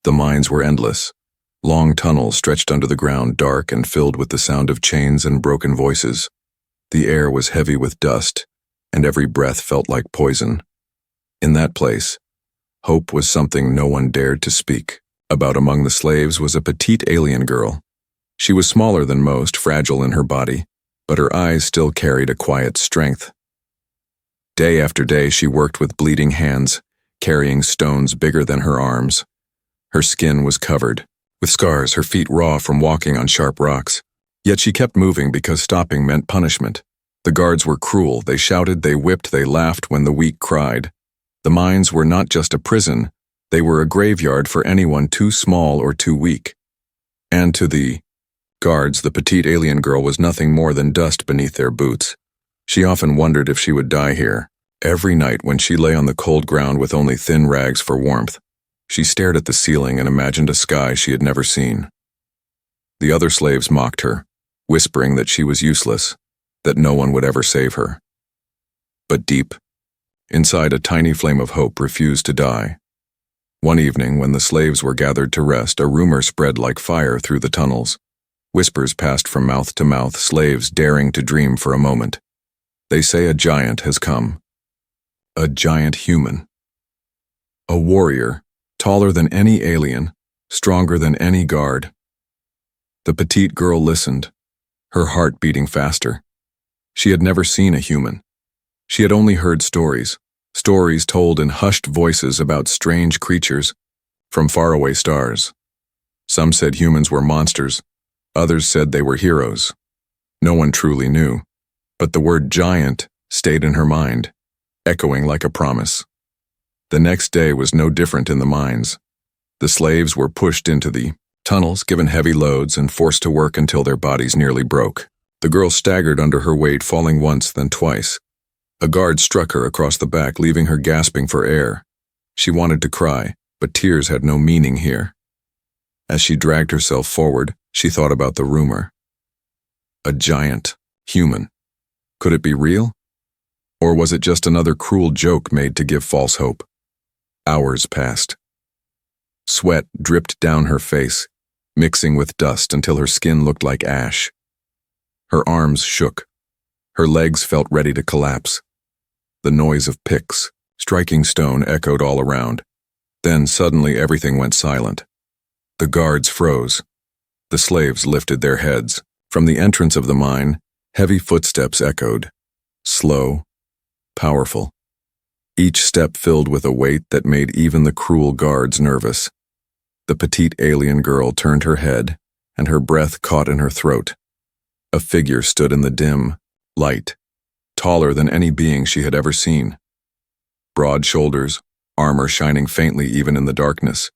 The mines were endless. Long tunnels stretched under the ground, dark and filled with the sound of chains and broken voices. The air was heavy with dust, and every breath felt like poison. In that place, hope was something no one dared to speak about. Among the slaves was a petite alien girl. She was smaller than most, fragile in her body, but her eyes still carried a quiet strength. Day after day she worked with bleeding hands, carrying stones bigger than her arms. Her skin was covered with scars, her feet raw from walking on sharp rocks. Yet she kept moving because stopping meant punishment. The guards were cruel. They shouted, they whipped, they laughed when the weak cried. The mines were not just a prison, they were a graveyard for anyone too small or too weak. And to the guards, the petite alien girl was nothing more than dust beneath their boots. She often wondered if she would die here. Every night when she lay on the cold ground with only thin rags for warmth, she stared at the ceiling and imagined a sky she had never seen. The other slaves mocked her, whispering that she was useless, that no one would ever save her. But deep inside, a tiny flame of hope refused to die. One evening, when the slaves were gathered to rest, a rumor spread like fire through the tunnels. Whispers passed from mouth to mouth, slaves daring to dream for a moment. They say a giant has come. A giant human. A warrior, taller than any alien, stronger than any guard. The petite girl listened, her heart beating faster. She had never seen a human. She had only heard stories told in hushed voices about strange creatures from faraway stars. Some said humans were monsters, others said they were heroes. No one truly knew, but the word giant stayed in her mind, echoing like a promise. The next day was no different in the mines. The slaves were pushed into the tunnels, given heavy loads, and forced to work until their bodies nearly broke. The girl staggered under her weight, falling once, then twice. A guard struck her across the back, leaving her gasping for air. She wanted to cry, but tears had no meaning here. As she dragged herself forward, she thought about the rumor. A giant human. Could it be real? Or was it just another cruel joke made to give false hope? Hours passed. Sweat dripped down her face, mixing with dust until her skin looked like ash. Her arms shook. Her legs felt ready to collapse. The noise of picks striking stone echoed all around. Then suddenly everything went silent. The guards froze. The slaves lifted their heads. From the entrance of the mine, heavy footsteps echoed. Slow, powerful. Each step filled with a weight that made even the cruel guards nervous. The petite alien girl turned her head, and her breath caught in her throat. A figure stood in the dim light, taller than any being she had ever seen. Broad shoulders, armor shining faintly even in the darkness.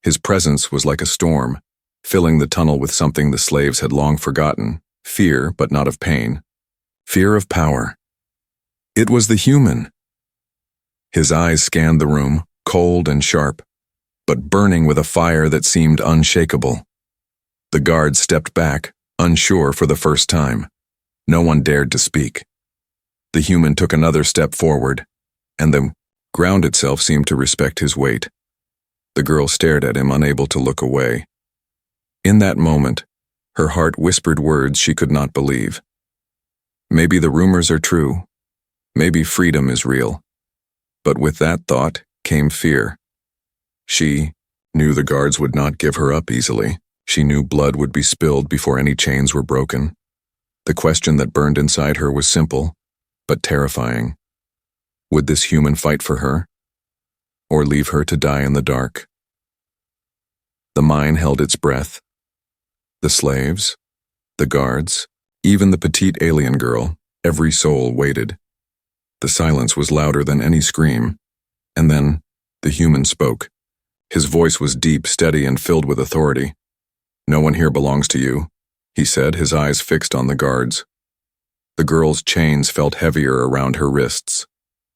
His presence was like a storm, filling the tunnel with something the slaves had long forgotten, fear, but not of pain. Fear of power. It was the human. His eyes scanned the room, cold and sharp, but burning with a fire that seemed unshakable. The guards stepped back, unsure for the first time. No one dared to speak. The human took another step forward, and the ground itself seemed to respect his weight. The girl stared at him, unable to look away. In that moment, her heart whispered words she could not believe. Maybe the rumors are true. Maybe freedom is real. But with that thought came fear. She knew the guards would not give her up easily. She knew blood would be spilled before any chains were broken. The question that burned inside her was simple, but terrifying. Would this human fight for her, or leave her to die in the dark? The mine held its breath. The slaves, the guards, even the petite alien girl, every soul waited. The silence was louder than any scream, and then the human spoke. His voice was deep, steady, and filled with authority. "No one here belongs to you," he said, his eyes fixed on the guards. The girl's chains felt heavier around her wrists.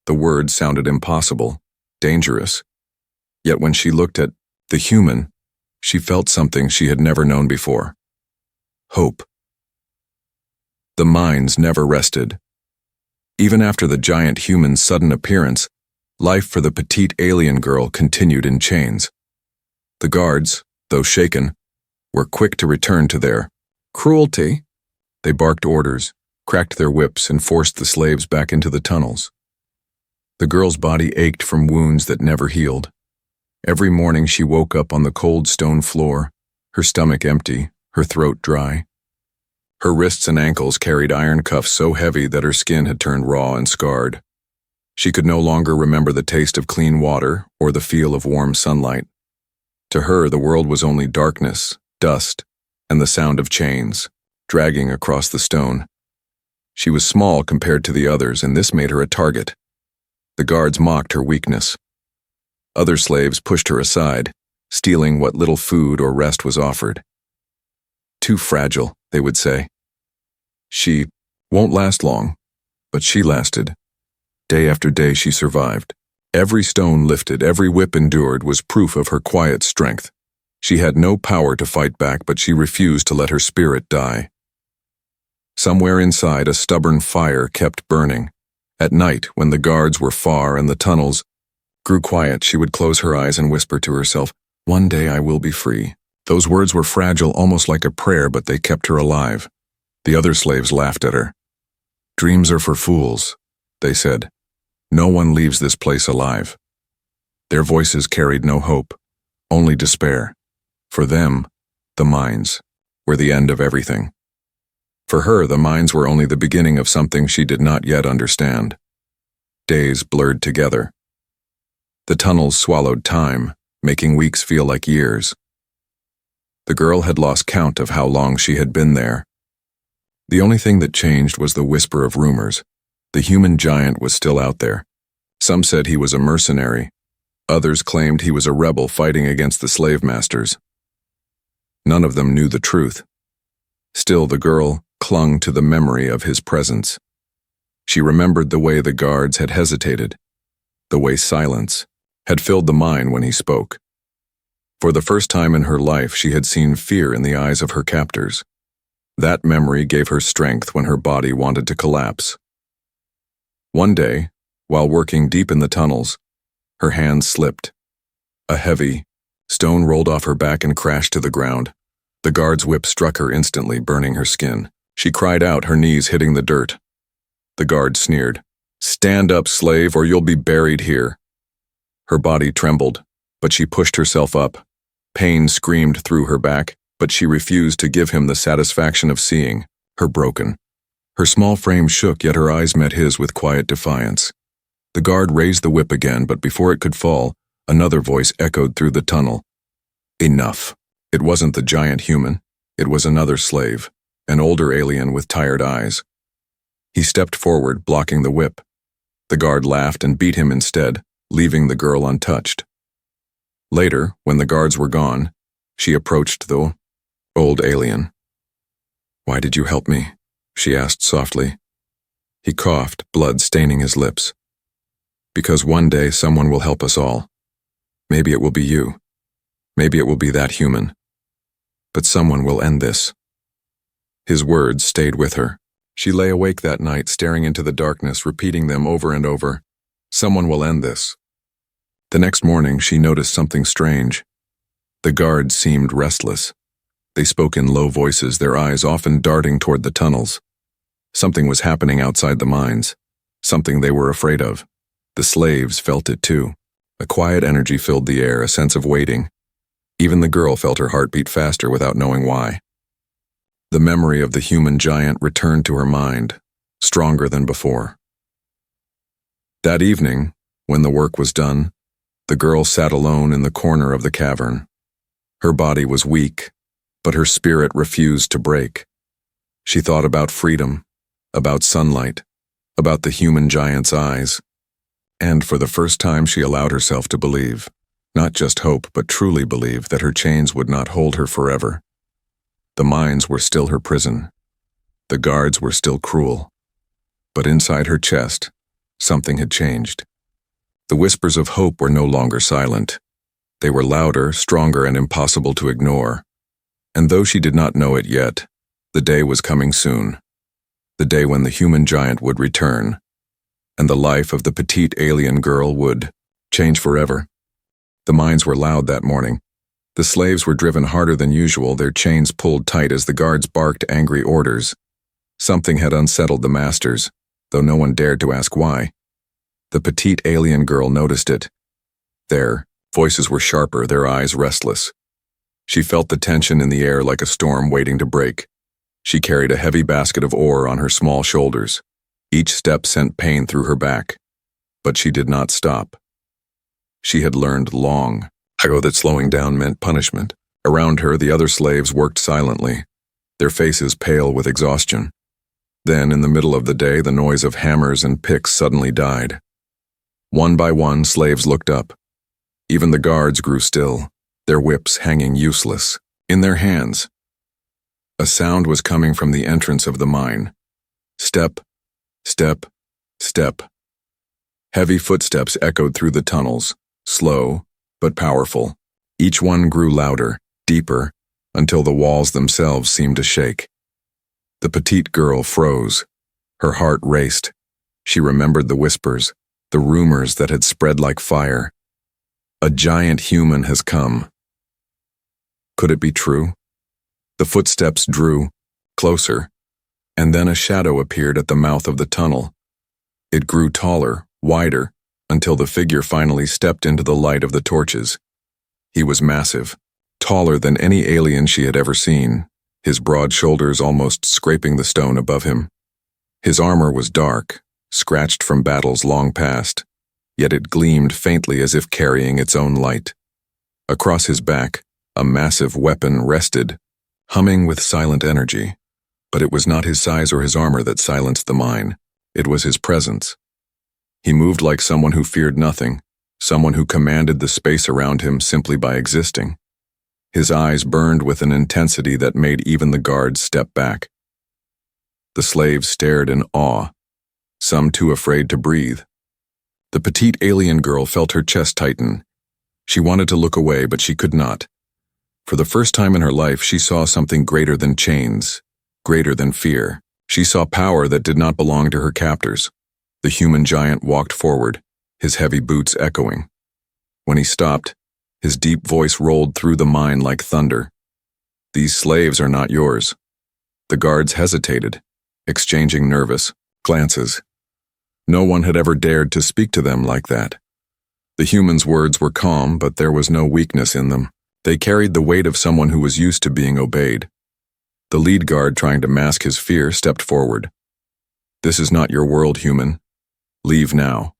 The words sounded impossible, dangerous. Yet when she looked at the human, she felt something she had never known before. Hope. The mines never rested. Even after the giant human's sudden appearance, life for the petite alien girl continued in chains. The guards, though shaken, were quick to return to their cruelty. They barked orders, cracked their whips, and forced the slaves back into the tunnels. The girl's body ached from wounds that never healed. Every morning she woke up on the cold stone floor, her stomach empty, her throat dry. Her wrists and ankles carried iron cuffs so heavy that her skin had turned raw and scarred. She could no longer remember the taste of clean water or the feel of warm sunlight. To her, the world was only darkness, dust, and the sound of chains dragging across the stone. She was small compared to the others, and this made her a target. The guards mocked her weakness. Other slaves pushed her aside, stealing what little food or rest was offered. Too fragile, they would say. She won't last long, but she lasted. Day after day she survived. Every stone lifted, every whip endured was proof of her quiet strength. She had no power to fight back, but she refused to let her spirit die. Somewhere inside, a stubborn fire kept burning. At night, when the guards were far and the tunnels grew quiet, she would close her eyes and whisper to herself, "One day I will be free." Those words were fragile, almost like a prayer, but they kept her alive. The other slaves laughed at her. "Dreams are for fools," they said. "No one leaves this place alive." Their voices carried no hope, only despair. For them, the mines were the end of everything. For her, the mines were only the beginning of something she did not yet understand. Days blurred together. The tunnels swallowed time, making weeks feel like years. The girl had lost count of how long she had been there. The only thing that changed was the whisper of rumors. The human giant was still out there. Some said he was a mercenary. Others claimed he was a rebel fighting against the slave masters. None of them knew the truth. Still, the girl clung to the memory of his presence. She remembered the way the guards had hesitated, the way silence had filled the mine when he spoke. For the first time in her life, she had seen fear in the eyes of her captors. That memory gave her strength when her body wanted to collapse. One day, while working deep in the tunnels, her hand slipped. A heavy stone rolled off her back and crashed to the ground. The guard's whip struck her instantly, burning her skin. She cried out, her knees hitting the dirt. The guard sneered, "Stand up, slave, or you'll be buried here." Her body trembled, but she pushed herself up. Pain screamed through her back, but she refused to give him the satisfaction of seeing her broken. Her small frame shook, yet her eyes met his with quiet defiance. The guard raised the whip again, but before it could fall, another voice echoed through the tunnel. Enough. It wasn't the giant human. It was another slave, an older alien with tired eyes. He stepped forward, blocking the whip. The guard laughed and beat him instead, leaving the girl untouched. Later, when the guards were gone, she approached the old alien. "Why did you help me?" she asked softly. He coughed, blood staining his lips. "Because one day someone will help us all. Maybe it will be you. Maybe it will be that human. But someone will end this." His words stayed with her. She lay awake that night, staring into the darkness, repeating them over and over. Someone will end this. The next morning, she noticed something strange. The guards seemed restless. They spoke in low voices, their eyes often darting toward the tunnels. Something was happening outside the mines, something they were afraid of. The slaves felt it too. A quiet energy filled the air, a sense of waiting. Even the girl felt her heart beat faster without knowing why. The memory of the human giant returned to her mind, stronger than before. That evening, when the work was done, the girl sat alone in the corner of the cavern. Her body was weak, but her spirit refused to break. She thought about freedom, about sunlight, about the human giant's eyes. And for the first time, she allowed herself to believe, not just hope, but truly believe that her chains would not hold her forever. The mines were still her prison. The guards were still cruel. But inside her chest, something had changed. The whispers of hope were no longer silent. They were louder, stronger, and impossible to ignore. And though she did not know it yet, the day was coming soon. The day when the human giant would return, and the life of the petite alien girl would change forever. The mines were loud that morning. The slaves were driven harder than usual, their chains pulled tight as the guards barked angry orders. Something had unsettled the masters, though no one dared to ask why. The petite alien girl noticed it. Their voices were sharper, their eyes restless. She felt the tension in the air like a storm waiting to break. She carried a heavy basket of ore on her small shoulders. Each step sent pain through her back. But she did not stop. She had learned long ago that slowing down meant punishment. Around her, the other slaves worked silently, their faces pale with exhaustion. Then, in the middle of the day, the noise of hammers and picks suddenly died. One by one, slaves looked up. Even the guards grew still, their whips hanging useless in their hands. A sound was coming from the entrance of the mine. Step, step, step. Heavy footsteps echoed through the tunnels, slow but powerful. Each one grew louder, deeper, until the walls themselves seemed to shake. The petite girl froze. Her heart raced. She remembered the whispers, the rumors that had spread like fire. A giant human has come. Could it be true? The footsteps drew closer, and then a shadow appeared at the mouth of the tunnel. It grew taller, wider, until the figure finally stepped into the light of the torches. He was massive, taller than any alien she had ever seen, his broad shoulders almost scraping the stone above him. His armor was dark, scratched from battles long past, yet it gleamed faintly as if carrying its own light. Across his back, a massive weapon rested, humming with silent energy. But it was not his size or his armor that silenced the mine. It was his presence. He moved like someone who feared nothing, someone who commanded the space around him simply by existing. His eyes burned with an intensity that made even the guards step back. The slaves stared in awe, some too afraid to breathe. The petite alien girl felt her chest tighten. She wanted to look away, but she could not. For the first time in her life, she saw something greater than chains, greater than fear. She saw power that did not belong to her captors. The human giant walked forward, his heavy boots echoing. When he stopped, his deep voice rolled through the mine like thunder. "These slaves are not yours." The guards hesitated, exchanging nervous glances. No one had ever dared to speak to them like that. The human's words were calm, but there was no weakness in them. They carried the weight of someone who was used to being obeyed. The lead guard, trying to mask his fear, stepped forward. "This is not your world, human. Leave now."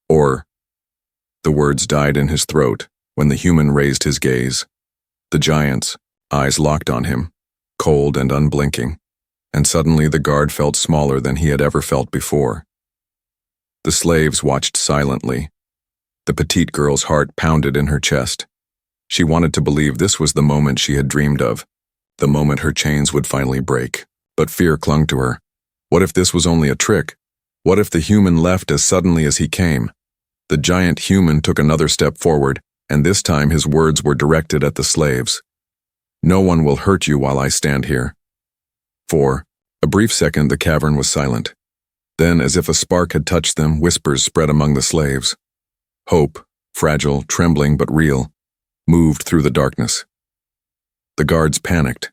Or, the words died in his throat when the human raised his gaze. The giant's eyes locked on him, cold and unblinking, and suddenly the guard felt smaller than he had ever felt before. The slaves watched silently. The petite girl's heart pounded in her chest. She wanted to believe this was the moment she had dreamed of, the moment her chains would finally break. But fear clung to her. What if this was only a trick? What if the human left as suddenly as he came? The giant human took another step forward, and this time his words were directed at the slaves. "No one will hurt you while I stand here." For a brief second, the cavern was silent. Then, as if a spark had touched them, whispers spread among the slaves. Hope, fragile, trembling but real, moved through the darkness. The guards panicked.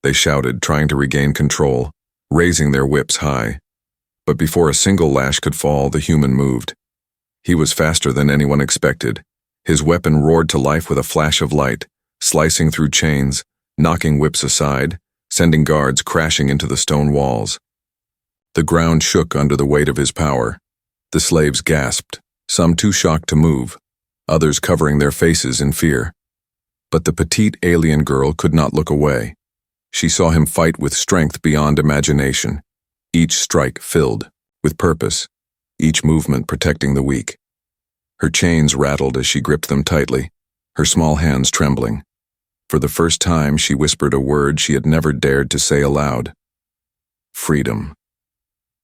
They shouted, trying to regain control, raising their whips high. But before a single lash could fall, the human moved. He was faster than anyone expected. His weapon roared to life with a flash of light, slicing through chains, knocking whips aside, sending guards crashing into the stone walls. The ground shook under the weight of his power. The slaves gasped, some too shocked to move, others covering their faces in fear. But the petite alien girl could not look away. She saw him fight with strength beyond imagination, each strike filled with purpose, each movement protecting the weak. Her chains rattled as she gripped them tightly, her small hands trembling. For the first time, she whispered a word she had never dared to say aloud. Freedom.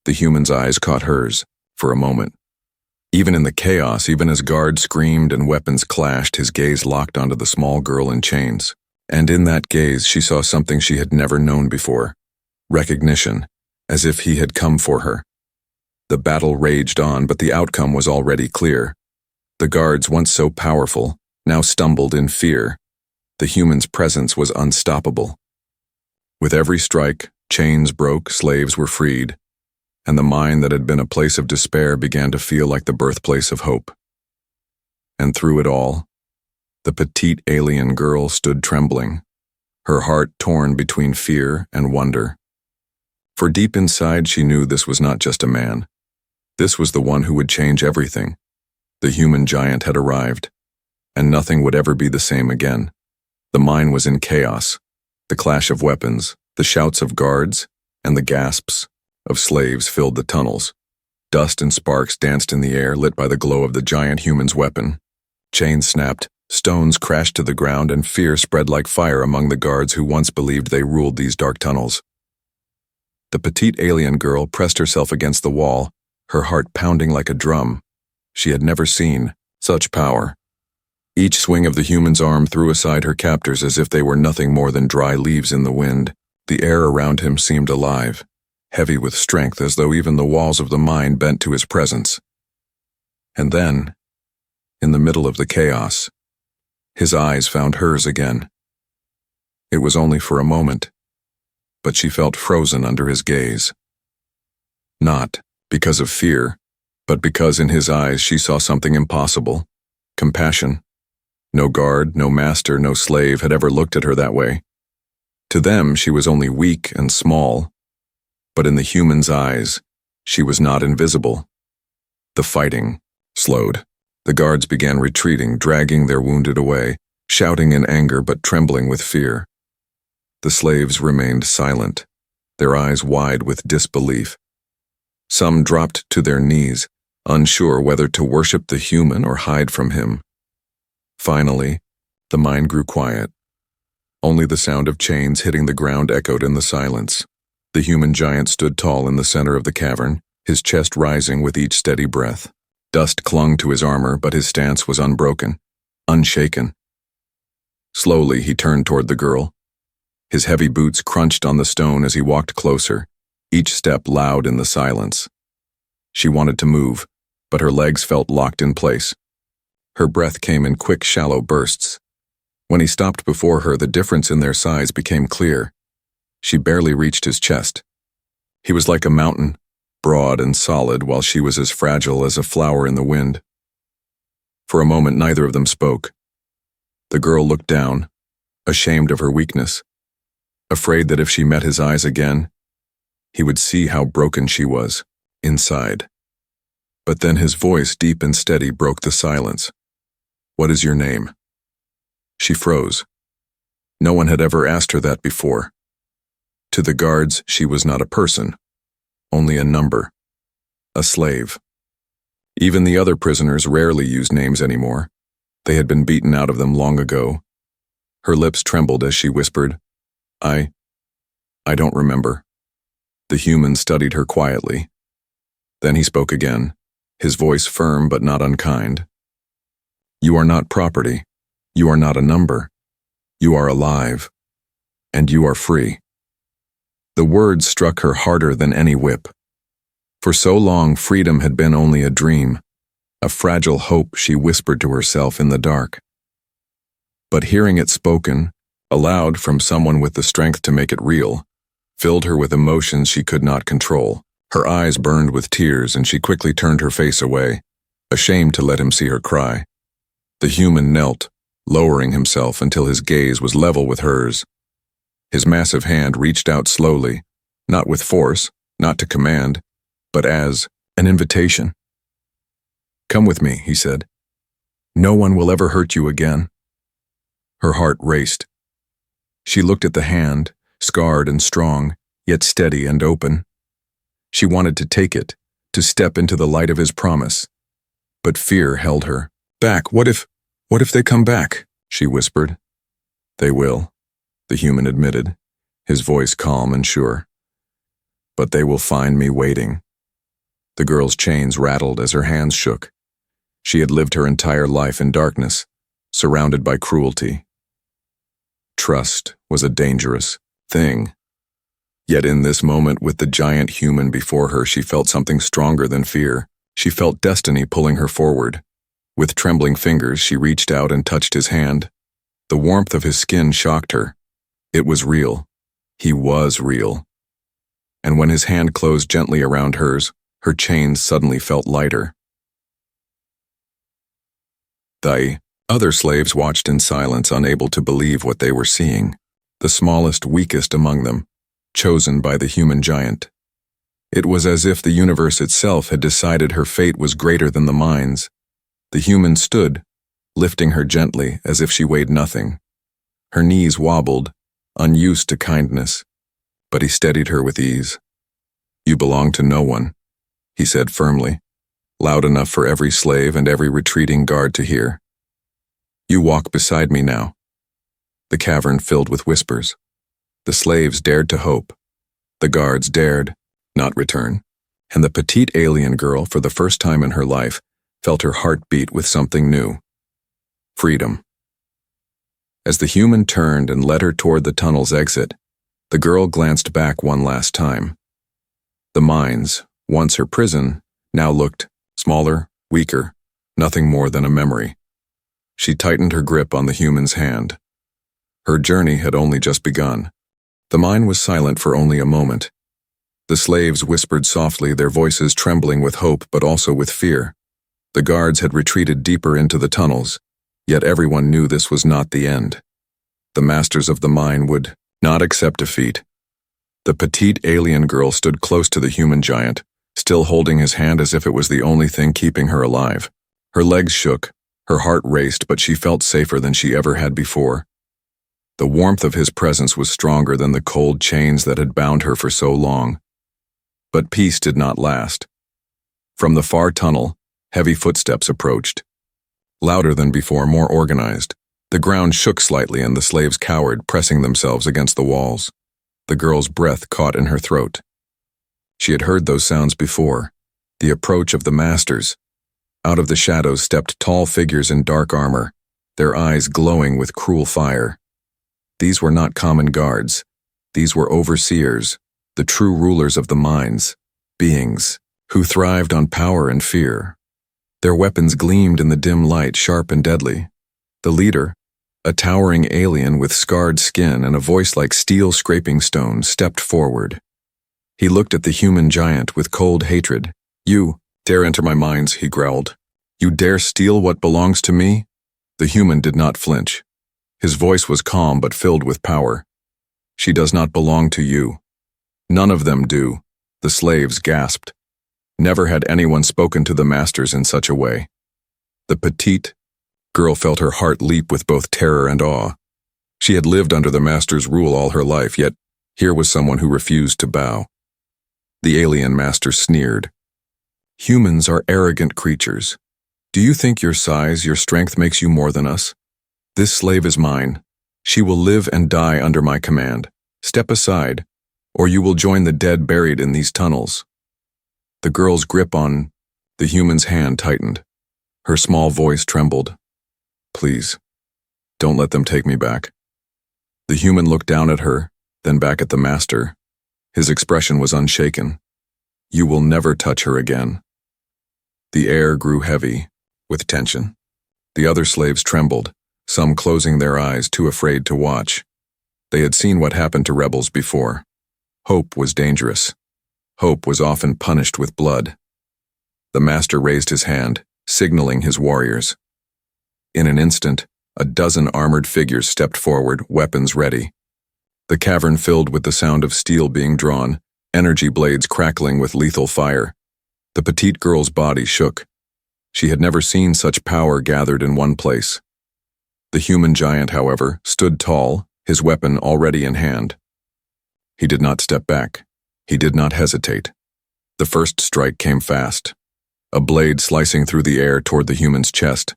The human's eyes caught hers, for a moment. Even in the chaos, even as guards screamed and weapons clashed, his gaze locked onto the small girl in chains. And in that gaze, she saw something she had never known before. Recognition, as if he had come for her. The battle raged on, but the outcome was already clear. The guards, once so powerful, now stumbled in fear, The human's presence was unstoppable. With every strike, chains broke, slaves were freed, and the mine that had been a place of despair began to feel like the birthplace of hope. And through it all, the petite alien girl stood trembling, her heart torn between fear and wonder. For deep inside she knew this was not just a man. This was the one who would change everything. The human giant had arrived, and nothing would ever be the same again. The mine was in chaos. The clash of weapons, the shouts of guards, and the gasps of slaves filled the tunnels. Dust and sparks danced in the air, lit by the glow of the giant human's weapon. Chains snapped, stones crashed to the ground, and fear spread like fire among the guards who once believed they ruled these dark tunnels. The petite alien girl pressed herself against the wall, her heart pounding like a drum. She had never seen such power. Each swing of the human's arm threw aside her captors as if they were nothing more than dry leaves in the wind. The air around him seemed alive, heavy with strength, as though even the walls of the mine bent to his presence. And then, in the middle of the chaos, his eyes found hers again. It was only for a moment, but she felt frozen under his gaze. Not because of fear, but because in his eyes she saw something impossible: compassion. No guard, no master, no slave had ever looked at her that way. To them, she was only weak and small, but in the human's eyes, she was not invisible. The fighting slowed. The guards began retreating, dragging their wounded away, shouting in anger but trembling with fear. The slaves remained silent, their eyes wide with disbelief. Some dropped to their knees, unsure whether to worship the human or hide from him. Finally, the mine grew quiet. Only the sound of chains hitting the ground echoed in the silence. The human giant stood tall in the center of the cavern, his chest rising with each steady breath. Dust clung to his armor, but his stance was unbroken, unshaken. Slowly, he turned toward the girl. His heavy boots crunched on the stone as he walked closer, each step loud in the silence. She wanted to move, but her legs felt locked in place. Her breath came in quick, shallow bursts. When he stopped before her, the difference in their size became clear. She barely reached his chest. He was like a mountain, broad and solid, while she was as fragile as a flower in the wind. For a moment, neither of them spoke. The girl looked down, ashamed of her weakness, afraid that if she met his eyes again, he would see how broken she was, inside. But then his voice, deep and steady, broke the silence. "What is your name?" She froze. No one had ever asked her that before. To the guards, she was not a person, only a number, a slave. Even the other prisoners rarely used names anymore. They had been beaten out of them long ago. Her lips trembled as she whispered, I don't remember." The human studied her quietly. Then he spoke again, his voice firm but not unkind. "You are not property. You are not a number. You are alive. And you are free." The words struck her harder than any whip. For so long, freedom had been only a dream, a fragile hope she whispered to herself in the dark. But hearing it spoken, aloud from someone with the strength to make it real, filled her with emotions she could not control. Her eyes burned with tears, and she quickly turned her face away, ashamed to let him see her cry. The human knelt, lowering himself until his gaze was level with hers. His massive hand reached out slowly, not with force, not to command, but as an invitation. "Come with me," he said. "No one will ever hurt you again." Her heart raced. She looked at the hand, scarred and strong, yet steady and open. She wanted to take it, to step into the light of his promise. But fear held her back. What if they come back?" she whispered. "They will," the human admitted, his voice calm and sure. "But they will find me waiting." The girl's chains rattled as her hands shook. She had lived her entire life in darkness, surrounded by cruelty. Trust was a dangerous thing. Yet in this moment, with the giant human before her, she felt something stronger than fear. She felt destiny pulling her forward. With trembling fingers, she reached out and touched his hand. The warmth of his skin shocked her. It was real. He was real. And when his hand closed gently around hers, her chains suddenly felt lighter. The other slaves watched in silence, unable to believe what they were seeing. The smallest, weakest among them, chosen by the human giant. It was as if the universe itself had decided her fate was greater than the mind's. The human stood, lifting her gently as if she weighed nothing. Her knees wobbled, unused to kindness, but he steadied her with ease. "You belong to no one," he said firmly, loud enough for every slave and every retreating guard to hear. "You walk beside me now." The cavern filled with whispers. The slaves dared to hope. The guards dared not return. And the petite alien girl, for the first time in her life, felt her heart beat with something new. Freedom. As the human turned and led her toward the tunnel's exit, the girl glanced back one last time. The mines, once her prison, now looked smaller, weaker, nothing more than a memory. She tightened her grip on the human's hand. Her journey had only just begun. The mine was silent for only a moment. The slaves whispered softly, their voices trembling with hope but also with fear. The guards had retreated deeper into the tunnels, yet everyone knew this was not the end. The masters of the mine would not accept defeat. The petite alien girl stood close to the human giant, still holding his hand as if it was the only thing keeping her alive. Her legs shook, her heart raced, but she felt safer than she ever had before. The warmth of his presence was stronger than the cold chains that had bound her for so long. But peace did not last. From the far tunnel, heavy footsteps approached. Louder than before, more organized. The ground shook slightly and the slaves cowered, pressing themselves against the walls. The girl's breath caught in her throat. She had heard those sounds before. The approach of the masters. Out of the shadows stepped tall figures in dark armor, their eyes glowing with cruel fire. These were not common guards. These were overseers, the true rulers of the mines, beings who thrived on power and fear. Their weapons gleamed in the dim light, sharp and deadly. The leader, a towering alien with scarred skin and a voice like steel scraping stone, stepped forward. He looked at the human giant with cold hatred. "You dare enter my mines," he growled. "You dare steal what belongs to me?" The human did not flinch. His voice was calm but filled with power. "She does not belong to you." "None of them do," the slaves gasped. Never had anyone spoken to the masters in such a way. The petite girl felt her heart leap with both terror and awe. She had lived under the master's rule all her life, yet here was someone who refused to bow. The alien master sneered. "Humans are arrogant creatures. Do you think your size, your strength makes you more than us? This slave is mine. She will live and die under my command. Step aside, or you will join the dead buried in these tunnels." The girl's grip on the human's hand tightened. Her small voice trembled. "Please, don't let them take me back." The human looked down at her, then back at the master. His expression was unshaken. "You will never touch her again." The air grew heavy with tension. The other slaves trembled, some closing their eyes, too afraid to watch. They had seen what happened to rebels before. Hope was dangerous. Hope was often punished with blood. The master raised his hand, signaling his warriors. In an instant, a dozen armored figures stepped forward, weapons ready. The cavern filled with the sound of steel being drawn, energy blades crackling with lethal fire. The petite girl's body shook. She had never seen such power gathered in one place. The human giant, however, stood tall, his weapon already in hand. He did not step back. He did not hesitate. The first strike came fast, a blade slicing through the air toward the human's chest.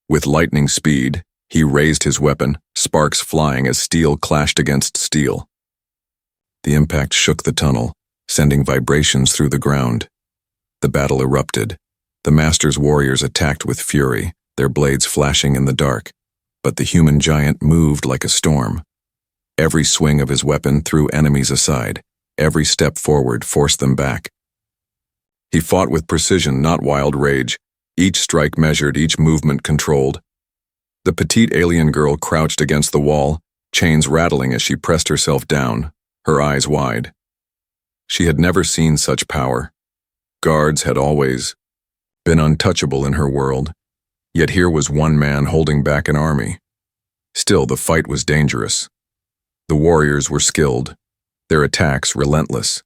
With lightning speed, he raised his weapon, sparks flying as steel clashed against steel. The impact shook the tunnel, sending vibrations through the ground. The battle erupted. The master's warriors attacked with fury, their blades flashing in the dark, but the human giant moved like a storm. Every swing of his weapon threw enemies aside. Every step forward forced them back. He fought with precision, not wild rage. Each strike measured, each movement controlled. The petite alien girl crouched against the wall, chains rattling as she pressed herself down, her eyes wide. She had never seen such power. Guards had always been untouchable in her world, yet here was one man holding back an army. Still, the fight was dangerous. The warriors were skilled, their attacks relentless.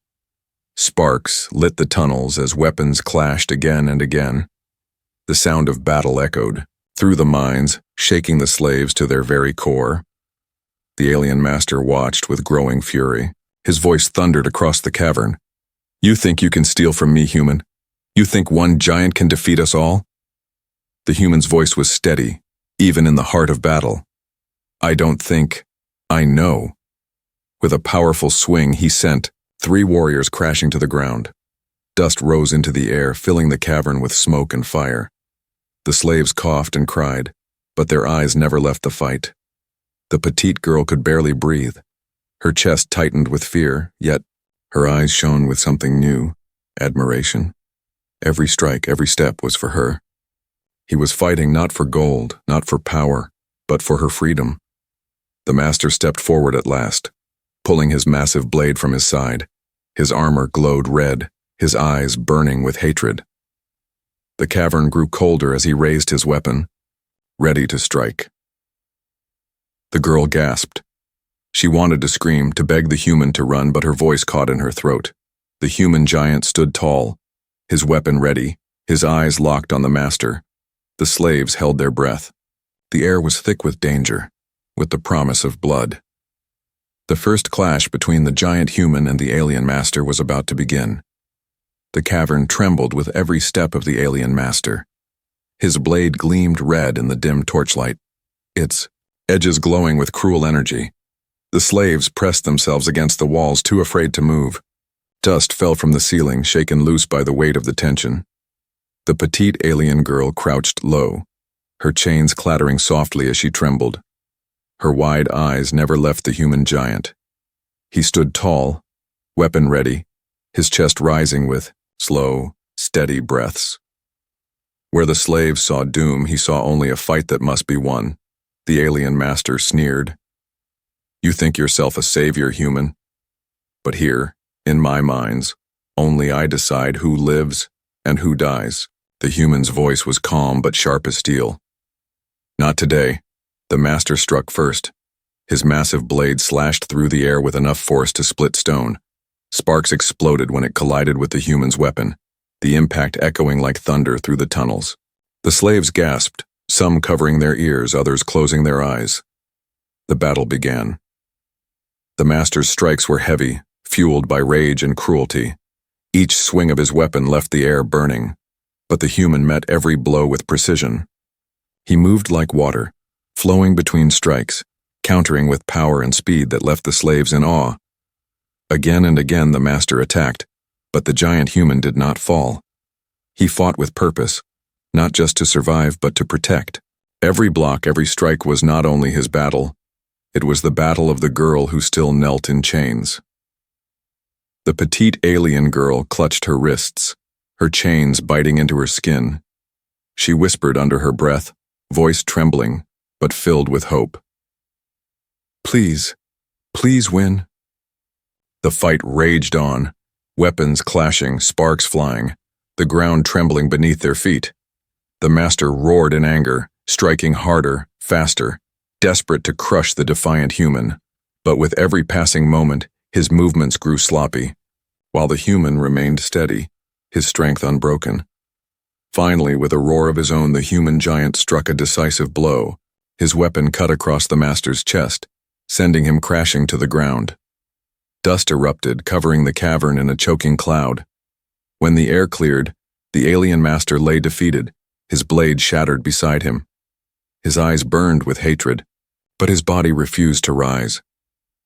Sparks lit the tunnels as weapons clashed again and again. The sound of battle echoed through the mines, shaking the slaves to their very core. The alien master watched with growing fury. His voice thundered across the cavern. "You think you can steal from me, human? You think one giant can defeat us all?" The human's voice was steady, even in the heart of battle. "I don't think, I know." With a powerful swing, he sent 3 warriors crashing to the ground. Dust rose into the air, filling the cavern with smoke and fire. The slaves coughed and cried, but their eyes never left the fight. The petite girl could barely breathe. Her chest tightened with fear, yet her eyes shone with something new, admiration. Every strike, every step was for her. He was fighting not for gold, not for power, but for her freedom. The master stepped forward at last, pulling his massive blade from his side. His armor glowed red, his eyes burning with hatred. The cavern grew colder as he raised his weapon, ready to strike. The girl gasped. She wanted to scream, to beg the human to run, but her voice caught in her throat. The human giant stood tall, his weapon ready, his eyes locked on the master. The slaves held their breath. The air was thick with danger, with the promise of blood. The first clash between the giant human and the alien master was about to begin. The cavern trembled with every step of the alien master. His blade gleamed red in the dim torchlight, its edges glowing with cruel energy. The slaves pressed themselves against the walls, too afraid to move. Dust fell from the ceiling, shaken loose by the weight of the tension. The petite alien girl crouched low, her chains clattering softly as she trembled. Her wide eyes never left the human giant. He stood tall, weapon ready, his chest rising with slow, steady breaths. Where the slaves saw doom, he saw only a fight that must be won. The alien master sneered. "You think yourself a savior, human? But here, in my mines, only I decide who lives and who dies." The human's voice was calm but sharp as steel. "Not today." The master struck first. His massive blade slashed through the air with enough force to split stone. Sparks exploded when it collided with the human's weapon, the impact echoing like thunder through the tunnels. The slaves gasped, some covering their ears, others closing their eyes. The battle began. The master's strikes were heavy, fueled by rage and cruelty. Each swing of his weapon left the air burning, but the human met every blow with precision. He moved like water, flowing between strikes, countering with power and speed that left the slaves in awe. Again and again the master attacked, but the giant human did not fall. He fought with purpose, not just to survive but to protect. Every block, every strike was not only his battle, it was the battle of the girl who still knelt in chains. The petite alien girl clutched her wrists, her chains biting into her skin. She whispered under her breath, voice trembling, but filled with hope. "Please, please win." The fight raged on, weapons clashing, sparks flying, the ground trembling beneath their feet. The master roared in anger, striking harder, faster, desperate to crush the defiant human. But with every passing moment, his movements grew sloppy, while the human remained steady, his strength unbroken. Finally, with a roar of his own, the human giant struck a decisive blow. His weapon cut across the master's chest, sending him crashing to the ground. Dust erupted, covering the cavern in a choking cloud. When the air cleared, the alien master lay defeated, his blade shattered beside him. His eyes burned with hatred, but his body refused to rise.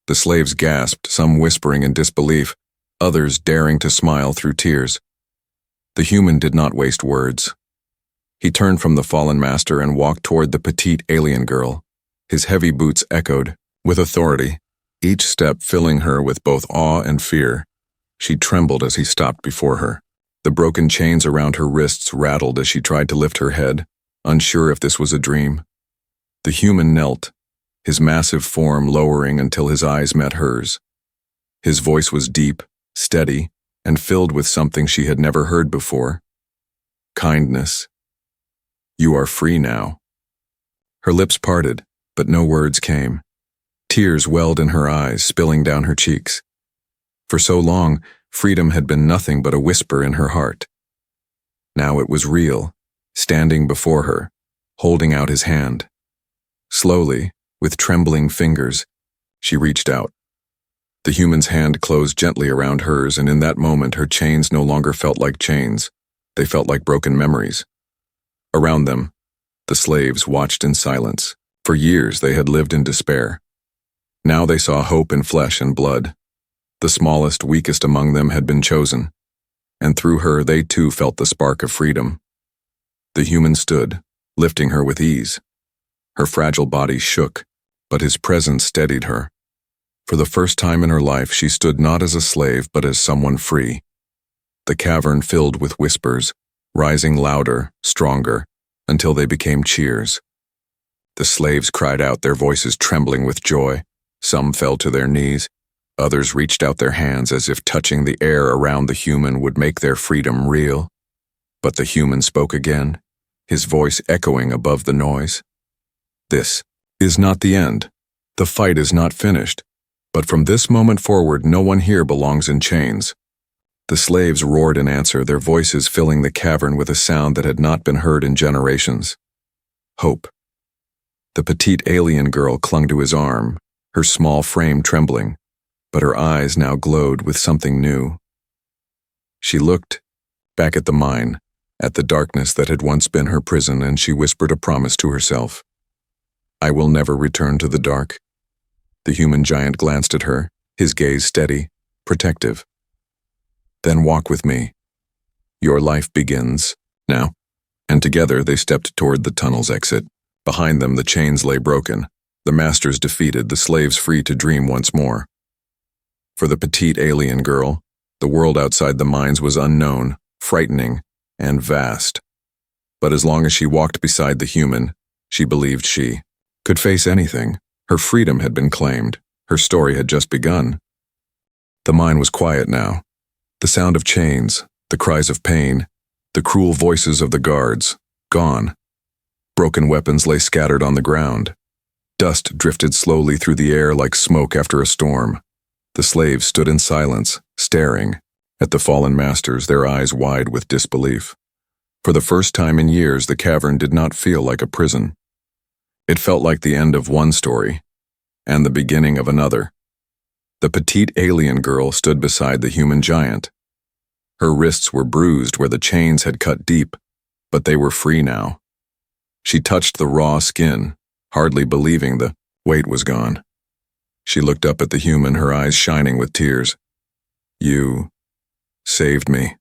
The slaves gasped, some whispering in disbelief, others daring to smile through tears. The human did not waste words. He turned from the fallen master and walked toward the petite alien girl. His heavy boots echoed with authority, each step filling her with both awe and fear. She trembled as he stopped before her. The broken chains around her wrists rattled as she tried to lift her head, unsure if this was a dream. The human knelt, his massive form lowering until his eyes met hers. His voice was deep, steady, and filled with something she had never heard before. Kindness. You are free now. Her lips parted, but no words came. Tears welled in her eyes, spilling down her cheeks. For so long, freedom had been nothing but a whisper in her heart. Now it was real, standing before her, holding out his hand. Slowly, with trembling fingers, she reached out. The human's hand closed gently around hers, and in that moment her chains no longer felt like chains. They felt like broken memories. Around them, the slaves watched in silence. For years they had lived in despair. Now they saw hope in flesh and blood. The smallest, weakest among them had been chosen, and through her they too felt the spark of freedom. The human stood, lifting her with ease. Her fragile body shook, but his presence steadied her. For the first time in her life, she stood not as a slave, but as someone free. The cavern filled with whispers, rising louder, stronger, until they became cheers. The slaves cried out, their voices trembling with joy. Some fell to their knees. Others reached out their hands as if touching the air around the human would make their freedom real. But the human spoke again, his voice echoing above the noise. This is not the end. The fight is not finished. But from this moment forward, no one here belongs in chains. The slaves roared in answer, their voices filling the cavern with a sound that had not been heard in generations. Hope. The petite alien girl clung to his arm, her small frame trembling, but her eyes now glowed with something new. She looked back at the mine, at the darkness that had once been her prison, and she whispered a promise to herself. I will never return to the dark. The human giant glanced at her, his gaze steady, protective. Then walk with me. Your life begins now. And together they stepped toward the tunnel's exit. Behind them the chains lay broken, the masters defeated, the slaves free to dream once more. For the petite alien girl, the world outside the mines was unknown, frightening, and vast. But as long as she walked beside the human, she believed she could face anything. Her freedom had been claimed. Her story had just begun. The mine was quiet now. The sound of chains, the cries of pain, the cruel voices of the guards, gone. Broken weapons lay scattered on the ground. Dust drifted slowly through the air like smoke after a storm. The slaves stood in silence, staring at the fallen masters, their eyes wide with disbelief. For the first time in years, the cavern did not feel like a prison. It felt like the end of one story, and the beginning of another. The petite alien girl stood beside the human giant. Her wrists were bruised where the chains had cut deep, but they were free now. She touched the raw skin, hardly believing the weight was gone. She looked up at the human, her eyes shining with tears. You saved me.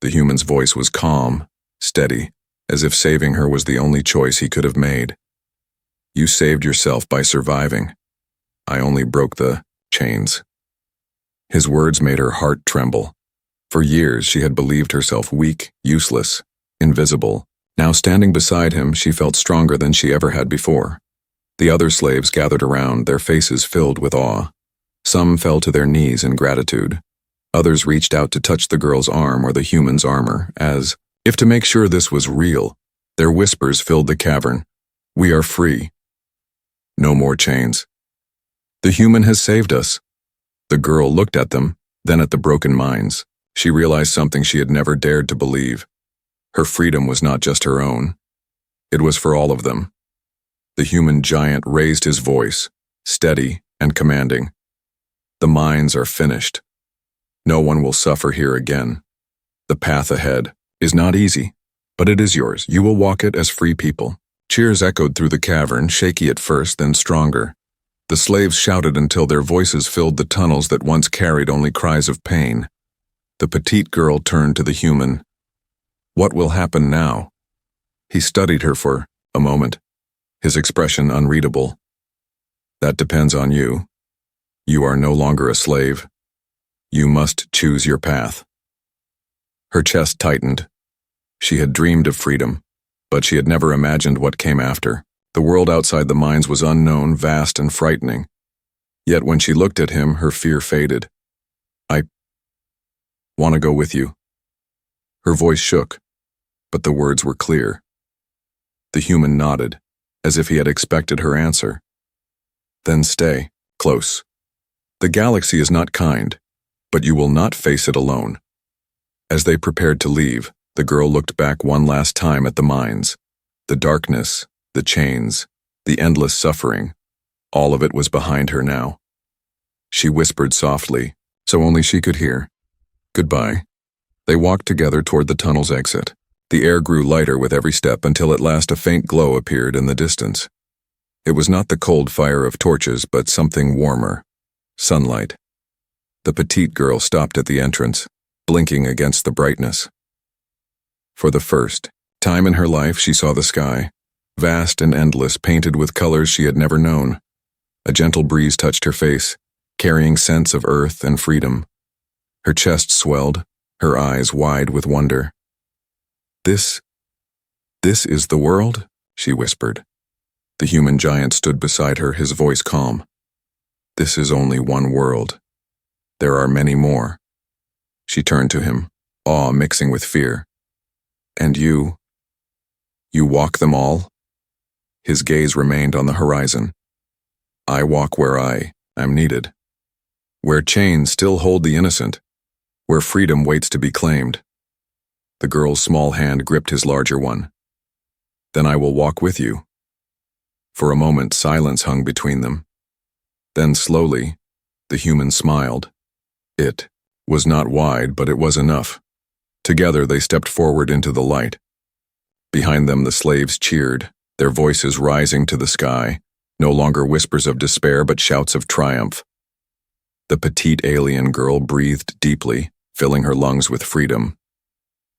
The human's voice was calm, steady, as if saving her was the only choice he could have made. You saved yourself by surviving. I only broke the chains. His words made her heart tremble. For years she had believed herself weak, useless, invisible. Now standing beside him, she felt stronger than she ever had before. The other slaves gathered around, their faces filled with awe. Some fell to their knees in gratitude. Others reached out to touch the girl's arm or the human's armor, as if to make sure this was real. Their whispers filled the cavern. We are free. No more chains. The human has saved us. The girl looked at them, then at the broken mines. She realized something she had never dared to believe. Her freedom was not just her own. It was for all of them. The human giant raised his voice, steady and commanding. The mines are finished. No one will suffer here again. The path ahead is not easy, but it is yours. You will walk it as free people. Cheers echoed through the cavern, shaky at first, then stronger. The slaves shouted until their voices filled the tunnels that once carried only cries of pain. The petite girl turned to the human. What will happen now? He studied her for a moment, his expression unreadable. That depends on you. You are no longer a slave. You must choose your path. Her chest tightened. She had dreamed of freedom, but she had never imagined what came after. The world outside the mines was unknown, vast, and frightening. Yet when she looked at him, her fear faded. "I want to go with you." Her voice shook, but the words were clear. The human nodded, as if he had expected her answer. "Then stay close. The galaxy is not kind, but you will not face it alone." As they prepared to leave, the girl looked back one last time at the mines. The darkness, the chains, the endless suffering, all of it was behind her now. She whispered softly, so only she could hear, "Goodbye." They walked together toward the tunnel's exit. The air grew lighter with every step until at last a faint glow appeared in the distance. It was not the cold fire of torches, but something warmer. Sunlight. The petite girl stopped at the entrance, blinking against the brightness. For the first time in her life, she saw the sky, vast and endless, painted with colors she had never known. A gentle breeze touched her face, carrying scents of earth and freedom. Her chest swelled, her eyes wide with wonder. This is the world?" she whispered. The human giant stood beside her, his voice calm. "This is only one world. There are many more." She turned to him, awe mixing with fear. "And you walk them all?" His gaze remained on the horizon. "I walk where I am needed. Where chains still hold the innocent. Where freedom waits to be claimed." The girl's small hand gripped his larger one. "Then I will walk with you." For a moment, silence hung between them. Then slowly, the human smiled. It was not wide, but it was enough. Together they stepped forward into the light. Behind them the slaves cheered, their voices rising to the sky, no longer whispers of despair but shouts of triumph. The petite alien girl breathed deeply, filling her lungs with freedom.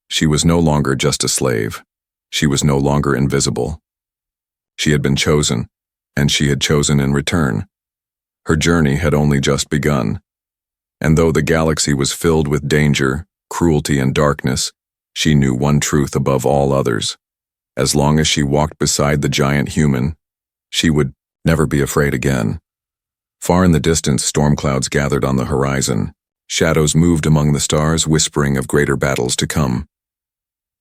She was no longer just a slave. She was no longer invisible. She had been chosen, and she had chosen in return. Her journey had only just begun. And though the galaxy was filled with danger, cruelty, and darkness, she knew one truth above all others. As long as she walked beside the giant human, she would never be afraid again. Far in the distance, storm clouds gathered on the horizon. Shadows moved among the stars, whispering of greater battles to come.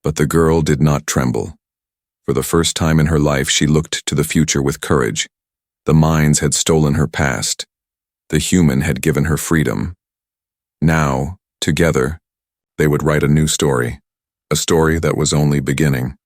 But the girl did not tremble. For the first time in her life, she looked to the future with courage. The mines had stolen her past. The human had given her freedom. Now, together, they would write a new story, a story that was only beginning.